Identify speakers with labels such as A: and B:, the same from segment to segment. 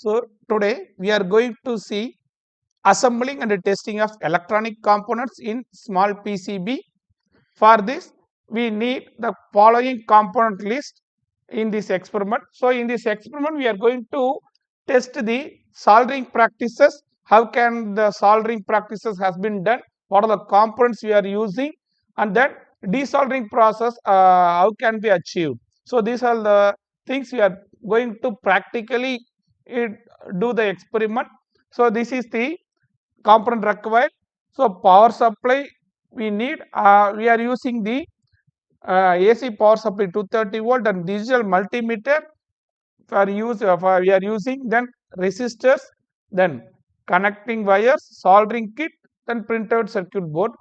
A: So today we are going to see assembling and testing of electronic components in small PCB. For this we need the following component list in this experiment. So in this experiment we are going to test the soldering practices. How can the soldering practices has been done? What are the components we are using? And then desoldering process how can be achieved? So these are the things we are going to practically do the experiment. So this is the component required. So power supply we need. We are using the AC power supply 230 volt and digital multimeter for use. We are using then resistors, then connecting wires, soldering kit, then printed circuit board.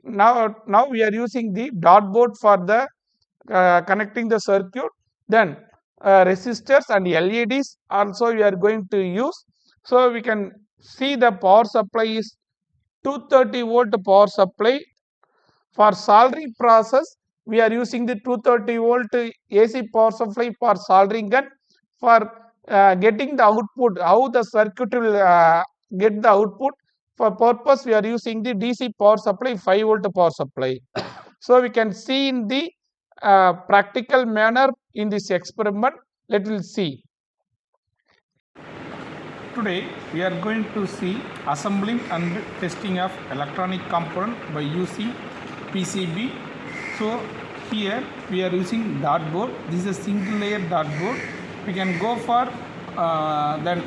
A: Now we are using the dot board for the connecting the circuit. Then resistors and LEDs also we are going to use. So we can see the power supply is 230 volt power supply. For soldering process we are using the 230 volt AC power supply for soldering gun. For getting the output, how the circuit will get the output, for purpose we are using the DC power supply 5 volt power supply. So we can see in the practical manner in this experiment. Let us see. Today we are going to see assembling and testing of electronic component by using PCB. So here we are using dot board. This is a single layer dot board. We can go for then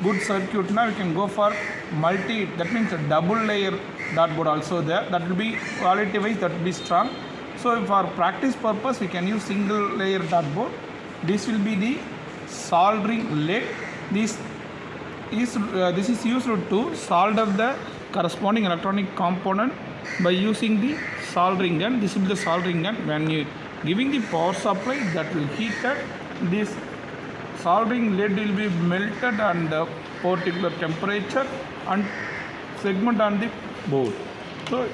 A: good circuit. Now we can go for multi, that means a double layer dot board also there. That will be quality wise, that will be strong. So for practice purpose we can use single layer dot board. This will be the soldering lead. This is used to solder the corresponding electronic component by using the soldering gun. This will be the soldering gun. When you giving the power supply, that will heat up, this soldering lead will be melted on the particular temperature and segment on the board. So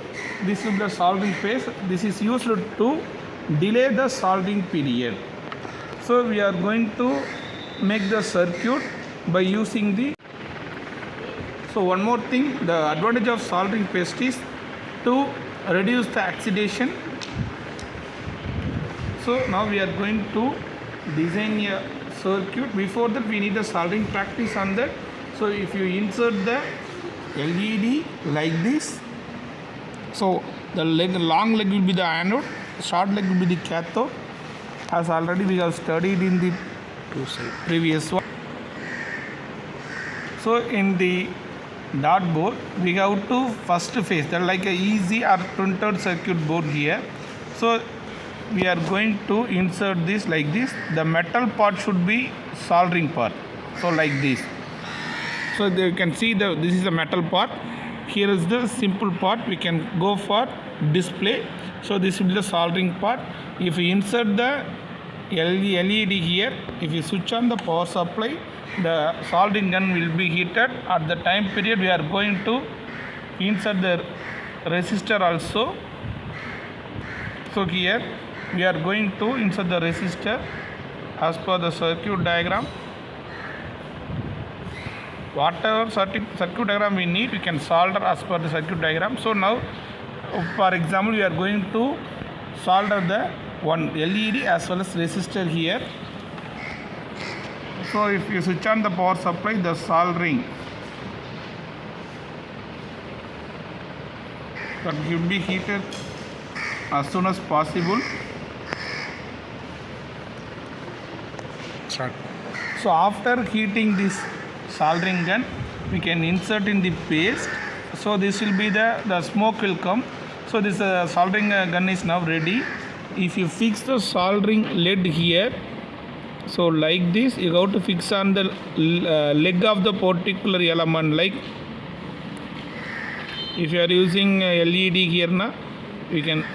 A: this is the soldering phase. This is used to delay the soldering period. So we are going to make the circuit by using the. So one more thing, the advantage of soldering paste is to reduce the oxidation. So now we are going to design a circuit. Before that we need a soldering practice on that. So if you insert the LED like this, so the long leg will be the anode, short leg will be the cathode, as already we have studied in the previous one. So in the dot board we have to first phase, that like a easy or printed circuit board here. So we are going to insert this like this. The metal part should be soldering part, so like this. So you can see this is the metal part. Here is the simple part. We can go for display. So this will be the soldering part. If we insert the LED here, if you switch on the power supply, the soldering gun will be heated. At the time period we are going to insert the resistor also. So here we are going to insert the resistor as per the circuit diagram. Whatever circuit diagram we need, we can solder as per the circuit diagram. So now for example we are going to solder the one LED as well as resistor here. So if you switch on the power supply, the soldering that will be heated as soon as possible. Start. So after heating this soldering gun, we can insert in the paste. So this will be the smoke will come. So this soldering gun is now ready. If you fix the soldering lead here, so like this, you have to fix on the leg of the particular element. Like if you are using LED here now, we can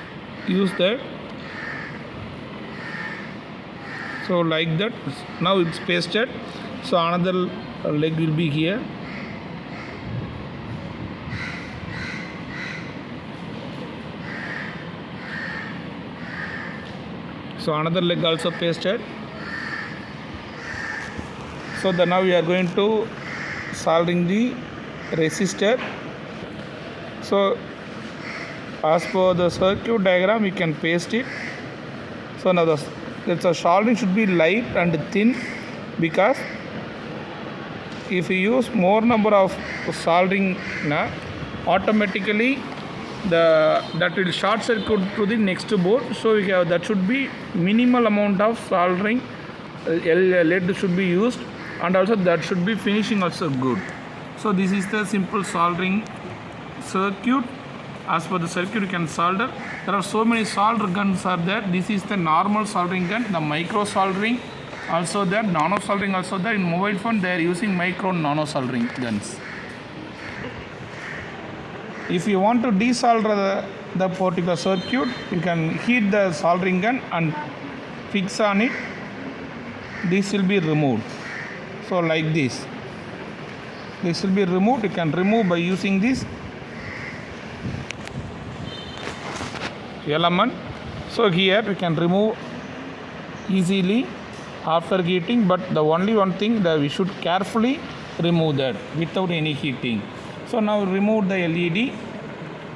A: use that. So like that, now it's pasted. So another leg will be here. So another leg also pasted. So now we are going to soldering the resistor. So as per the circuit diagram, we can paste it. So now the soldering should be light and thin, because if you use more number of soldering, automatically that will short circuit to the next board. So that should be minimal amount of soldering lead should be used, and also that should be finishing also good. So this is the simple soldering circuit. As per the circuit, you can solder. There are so many solder guns are there. This is the normal soldering gun, the micro soldering also there, nano soldering also there. In mobile phone they are using micro nano soldering guns. If you want to desolder the particular circuit, you can heat the soldering gun and fix on it. This will be removed. So like this will be removed. You can remove by using this element. So here we can remove easily after heating, but the only one thing that we should carefully remove that without any heating. So now remove the LED,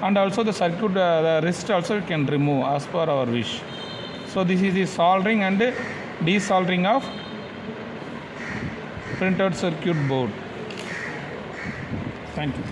A: and also the circuit, the resist also we can remove as per our wish. So this is the soldering and desoldering of printed circuit board. Thank you.